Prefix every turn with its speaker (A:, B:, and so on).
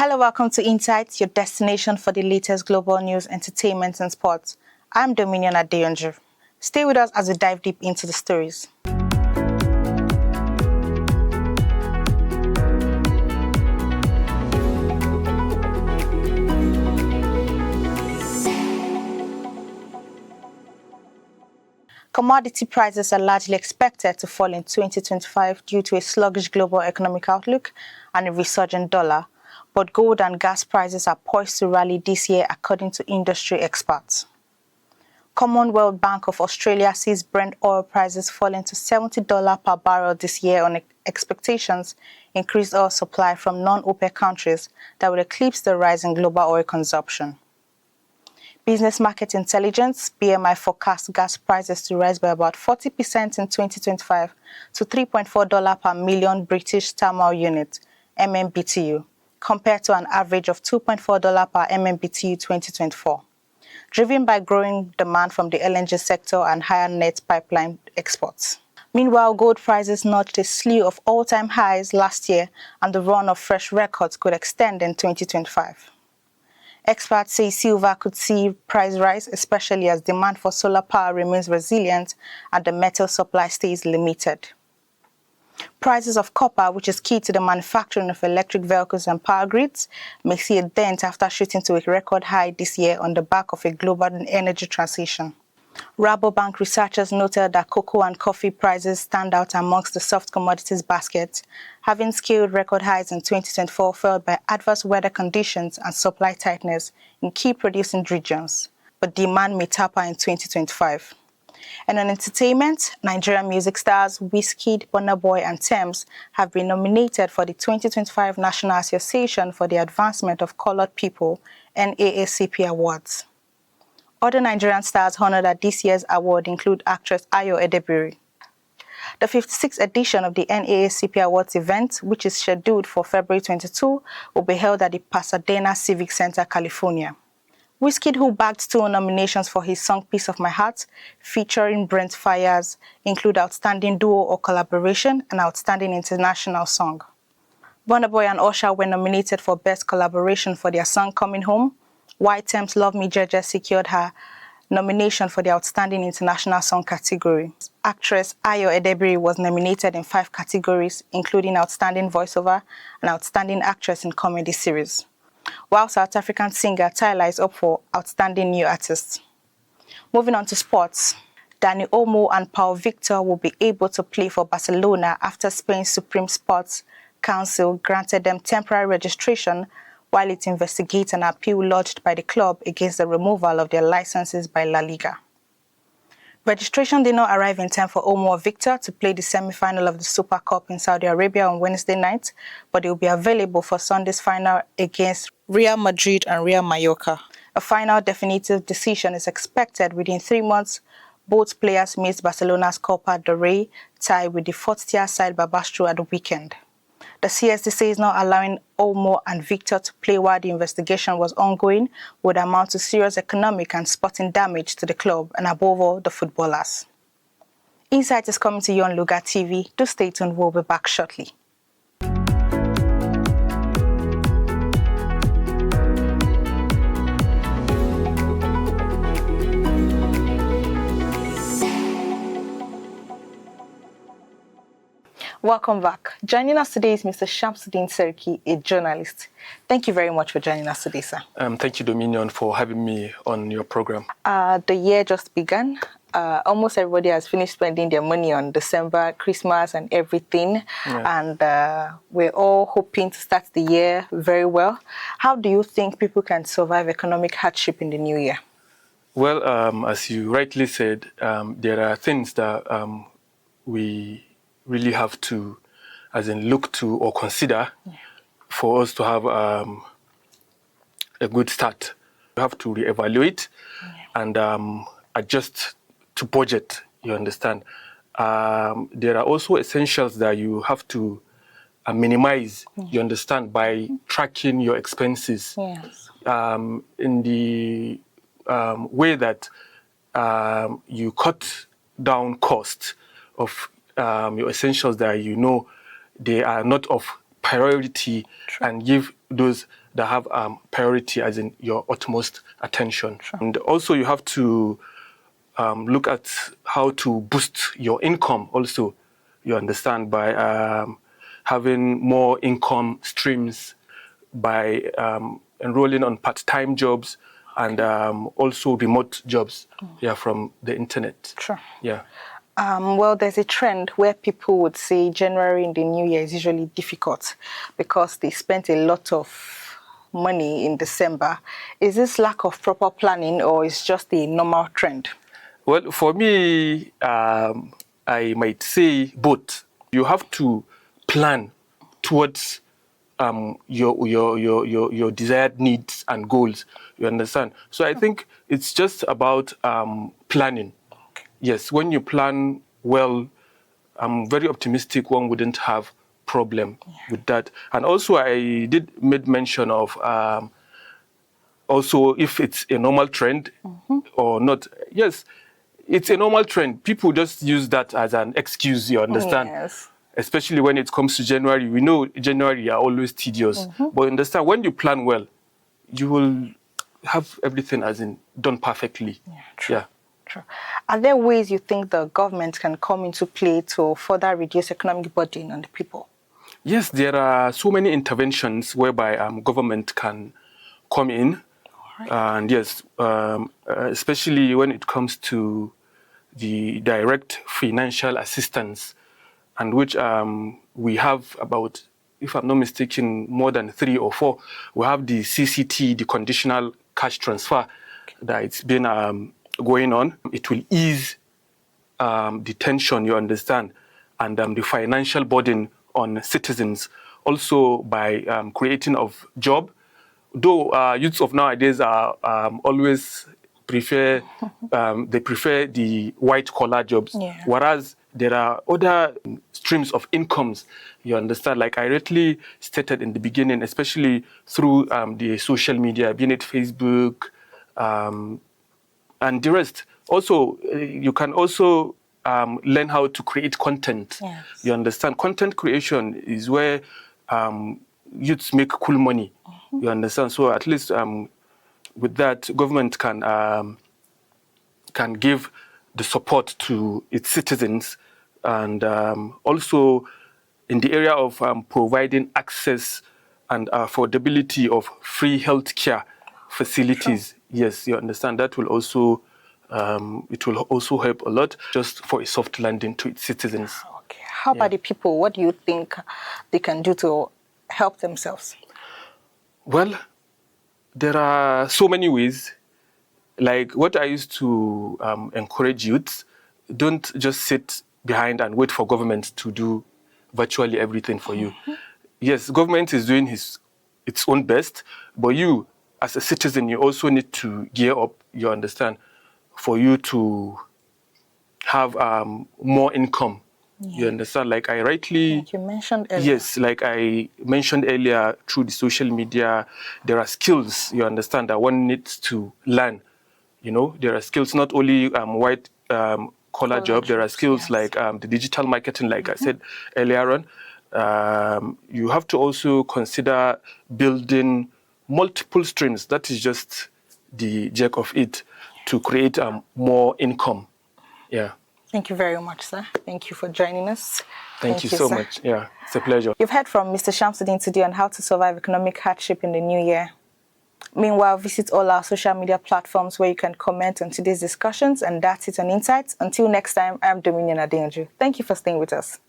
A: Hello, welcome to Insights, your destination for the latest global news, entertainment, and sports. I'm Dominion Adeyanju. Stay with us as we dive deep into the stories. Commodity prices are largely expected to fall in 2025 due to a sluggish global economic outlook and a resurgent dollar, but gold and gas prices are poised to rally this year according to industry experts. Commonwealth Bank of Australia sees Brent oil prices falling to $70 per barrel this year on expectations increased oil supply from non-OPEC countries that will eclipse the rise in global oil consumption. Business Market Intelligence, BMI, forecasts gas prices to rise by about 40% in 2025 to $3.4 per million British thermal unit, MMBTU, compared to an average of $2.4 per MMBTU 2024, driven by growing demand from the LNG sector and higher net pipeline exports. Meanwhile, gold prices notched a slew of all-time highs last year, and the run of fresh records could extend in 2025. Experts say silver could see price rise, especially as demand for solar power remains resilient and the metal supply stays limited. Prices of copper, which is key to the manufacturing of electric vehicles and power grids, may see a dent after shooting to a record high this year on the back of a global energy transition. Rabobank researchers noted that cocoa and coffee prices stand out amongst the soft commodities basket, having scaled record highs in 2024 fueled by adverse weather conditions and supply tightness in key producing regions, but demand may taper in 2025. And on entertainment, Nigerian music stars Wizkid, Burna Boy and Tems have been nominated for the 2025 National Association for the Advancement of Colored People NAACP Awards. Other Nigerian stars honored at this year's award include actress Ayo Edebiri. The 56th edition of the NAACP Awards event, which is scheduled for February 22, will be held at the Pasadena Civic Center, California. Wizkid, who bagged 2 nominations for his song Piece of My Heart, featuring Brent Faiyaz, include Outstanding Duo or Collaboration and Outstanding International Song. Burna Boy and Usher were nominated for Best Collaboration for their song Coming Home, while Tems Love Me Jeje secured her nomination for the Outstanding International Song category. Actress Ayo Edebiri was nominated in 5 categories, including Outstanding Voiceover and Outstanding Actress in Comedy Series, while South African singer Tyla is up for Outstanding New Artist. Moving on to sports, Dani Olmo and Pau Victor will be able to play for Barcelona after Spain's Supreme Sports Council granted them temporary registration while it investigates an appeal lodged by the club against the removal of their licenses by La Liga. Registration did not arrive in time for Olmo or Victor to play the semi-final of the Super Cup in Saudi Arabia on Wednesday night, but they will be available for Sunday's final against Real Madrid and Real Mallorca. A final definitive decision is expected within 3 months. Both players missed Barcelona's Copa del Rey tie with the fourth-tier side Barbastro at the weekend. The CSDC is not allowing Olmo and Victor to play while the investigation was ongoing, would amount to serious economic and sporting damage to the club and above all, the footballers. Insight is coming to you on Lugard TV. Do stay tuned, we'll be back shortly. Welcome back. Joining us today is Mr. Shamsuddin Seriki, a journalist. Thank you very much for joining us today, sir.
B: Thank you, Dominion, for having me on your program.
A: The year just began. Almost everybody has finished spending their money on December, Christmas and everything. Yeah. And we're all hoping to start the year very well. How do you think people can survive economic hardship in the new year?
B: Well, as you rightly said, there are things that we really have to, look to or consider for us to have a good start. We have to reevaluate and adjust to budget, you understand. There are also essentials that you have to minimize, you understand, by tracking your expenses in the way that you cut down costs of your essentials that you know they are not of priority and give those that have priority as in your utmost attention. And also you have to look at how to boost your income also, you understand, by having more income streams, by enrolling on part-time jobs and also remote jobs from the internet.
A: Sure.
B: Yeah.
A: Well, there's a trend where people would say January in the new year is usually difficult because they spent a lot of money in December. Is this lack of proper planning or is just a normal trend?
B: Well, for me, I might say both. You have to plan towards your desired needs and goals. You understand? So I think it's just about planning. Yes, when you plan well, I'm very optimistic one wouldn't have problem with that. And also I did made mention of also if it's a normal trend or not. Yes, it's a normal trend. People just use that as an excuse, you understand?
A: Yes.
B: Especially when it comes to January. We know January are always tedious. But understand, when you plan well, you will have everything as in done perfectly.
A: Yeah, true.
B: Yeah.
A: True. Are there ways you think the government can come into play to further reduce economic burden on the people?
B: Yes, there are so many interventions whereby government can come in. And yes, especially when it comes to the direct financial assistance, and which we have about, if I'm not mistaken, more than 3 or 4. We have the CCT, the conditional cash transfer, that it's been going on. It will ease the tension, you understand, and the financial burden on citizens, also by creating of job. Though youths of nowadays are always prefer they prefer the white collar jobs, whereas there are other streams of incomes, you understand, like I rightly stated in the beginning, especially through the social media, being it Facebook and the rest. Also, you can also learn how to create content.
A: Yes.
B: You understand? Content creation is where youths make cool money. You understand? So at least with that, government can give the support to its citizens, and also in the area of providing access and affordability of free healthcare facilities.
A: Sure.
B: Yes, you understand. That will also it will also help a lot, just for a soft landing to its citizens.
A: Okay. How about the people? What do you think they can do to help themselves?
B: Well, there are so many ways. Like what I used to encourage youths, don't just sit behind and wait for government to do virtually everything for you. Yes, government is doing its own best, but you, as a citizen, you also need to gear up, you understand, for you to have more income. You understand? Like I rightly...
A: Like you mentioned earlier.
B: Yes, like I mentioned earlier, through the social media, there are skills, you understand, that one needs to learn. You know, there are skills, not only white collar job, there are skills like the digital marketing, like I said earlier on. You have to also consider building multiple streams. That is just the jack of it, to create more income. Yeah.
A: Thank you very much, sir. Thank you for joining us.
B: Thank you so much. Yeah, it's a pleasure.
A: You've heard from Mr. Shamsuddin today on how to survive economic hardship in the new year. Meanwhile, visit all our social media platforms where you can comment on today's discussions, and that's it on Insights. Until next time, I'm Dominion Adeyanju. Thank you for staying with us.